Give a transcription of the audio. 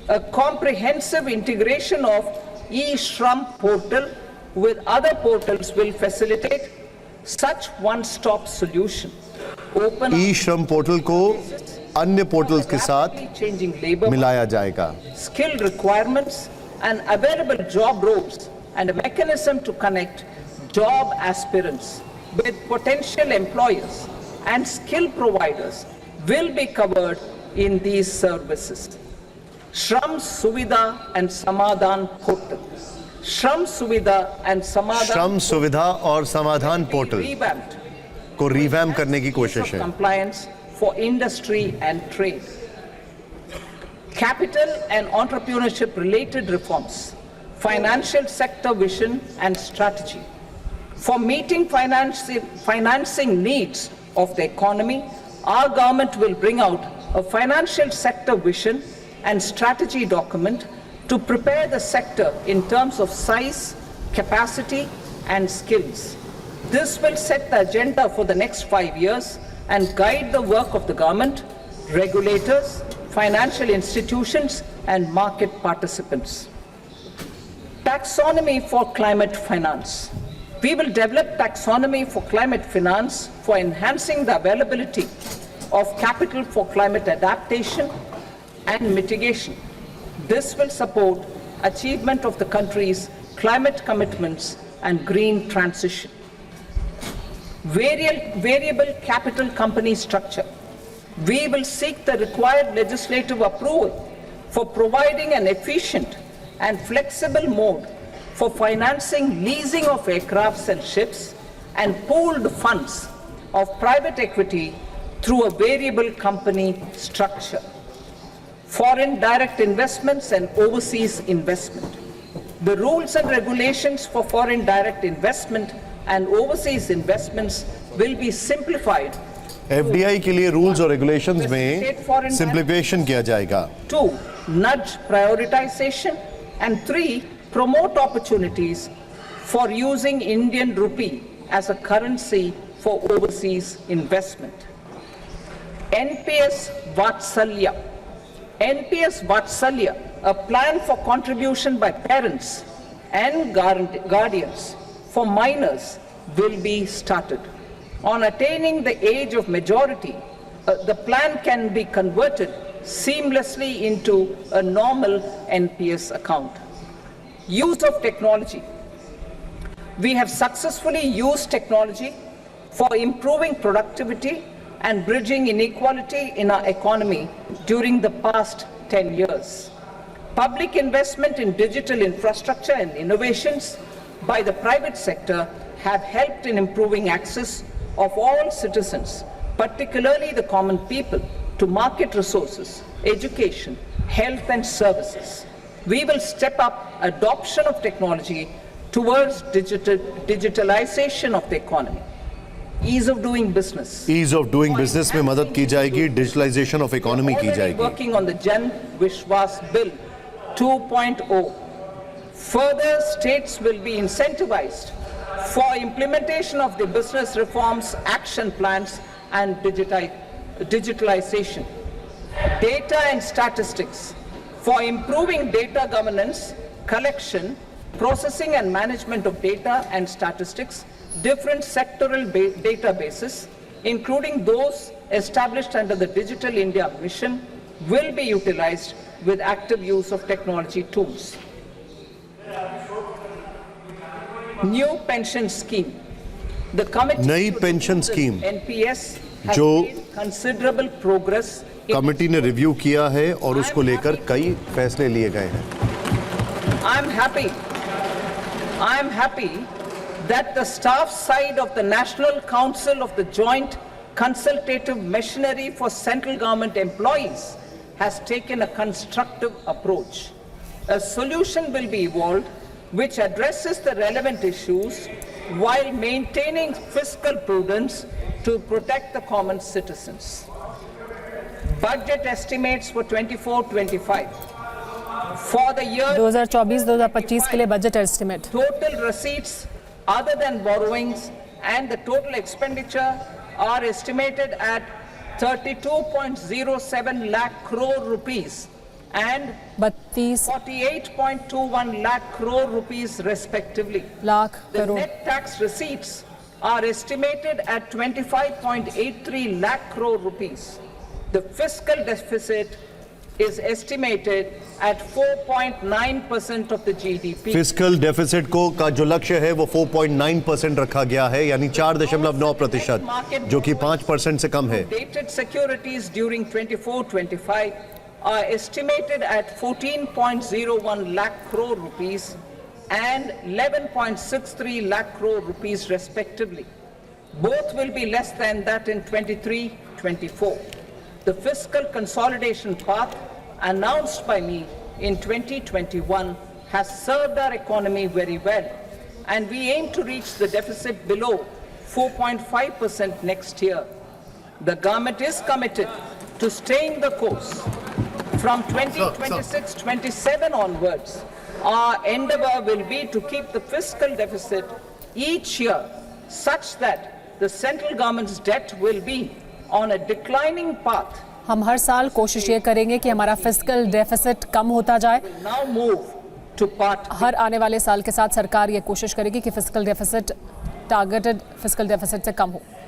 A comprehensive integration of e-Shram portal with other portals will facilitate such one-stop solution. Open e-Shram portal को अन्य portals के साथ changing labor मिलाया जाएगा. skill requirements and available job roles and a mechanism to connect job aspirants with potential employers and skill providers will be covered in these services. Shram Suvidha and Samadhan portal. Shram Suvidha and Samadhan श्रम सुविधा और समाधान portal revamped को revamp करने की कोशिश है. compliance for industry and trade. Capital and entrepreneurship related reforms, financial sector vision and strategy. For meeting financing needs of the economy, our government will bring out a financial sector vision and strategy document to prepare the sector in terms of size, capacity and skills. This will set the agenda for the next 5 years and guide the work of the government, regulators, financial institutions and market participants. Taxonomy for climate finance. We will develop taxonomy for climate finance for enhancing the availability of capital for climate adaptation and mitigation. This will support achievement of the country's climate commitments and green transition. Variable capital company structure. We will seek the required legislative approval for providing an efficient and flexible mode for financing leasing of aircrafts and ships and pooled funds of private equity through a variable company structure. Foreign direct investments and overseas investment. The rules and regulations for foreign direct investment and overseas investments will be simplified. FDI के लिए rules और regulations में simplification किया जाएगा. 2. Nudge prioritization and 3. Promote opportunities for using Indian rupee as a currency for overseas investment. NPS Vatsalya. NPS Vatsalya, a plan for contribution by parents and guardians for minors, will be started. On attaining the age of majority, the plan can be converted seamlessly into a normal NPS account. Use of technology. We have successfully used technology for improving productivity and bridging inequality in our economy during the past 10 years. Public investment in digital infrastructure and innovations by the private sector have helped in improving access of all citizens, particularly the common people, to market resources, education, health and services. We will step up adoption of technology towards digitalization of the economy. Ease of doing business. Ease of doing business में मदद की जाएगी. Digitalisation of economy की Already जाएगी. working on the Jan Vishwas Bill 2.0. Further, states will be incentivized for implementation of the business reforms, action plans and digitalization. Data and statistics. For improving data governance, collection, processing and management of data and statistics, different sectoral databases, including those established under the Digital India Mission, will be utilized with active use of technology tools. New pension scheme. The committee नई pension scheme NPS has जो made considerable progress in committee ने review किया है और उसको लेकर कई फैसले लिए गए हैं. I'm happy that the staff side of the National Council of the Joint Consultative Machinery for Central Government Employees has taken a constructive approach. A solution will be evolved which addresses the relevant issues while maintaining fiscal prudence to protect the common citizens. Budget estimates for 24-25. For the year 2024-2025 के लिए budget estimate. total receipts other than borrowings and the total expenditure are estimated at 32.07 lakh crore rupees and 32 48.21 lakh crore rupees respectively. Lakh The crore net tax receipts are estimated at 25.83 lakh crore rupees. The fiscal deficit is estimated at 4.9% of the GDP. Fiscal deficit को का जो लक्ष्य है वो 4.9% रखा गया है, यानी 4.9%, जो कि 5% से कम है। Dated securities during 24-25 are estimated at 14.01 lakh crore rupees and 11.63 lakh crore rupees respectively. Both will be less than that in 23-24. The fiscal consolidation path announced by me in 2021 has served our economy very well, and we aim to reach the deficit below 4.5% next year. The government is committed to staying the course. From 2026-27 onwards, our endeavor will be to keep the fiscal deficit each year such that the central government's debt will be on a declining path. हम हर साल कोशिश ये करेंगे कि हमारा fiscal deficit कम होता जाए। Now move to part B. हर आने वाले साल के साथ सरकार ये कोशिश करेगी कि fiscal deficit targeted fiscal deficit से कम हो।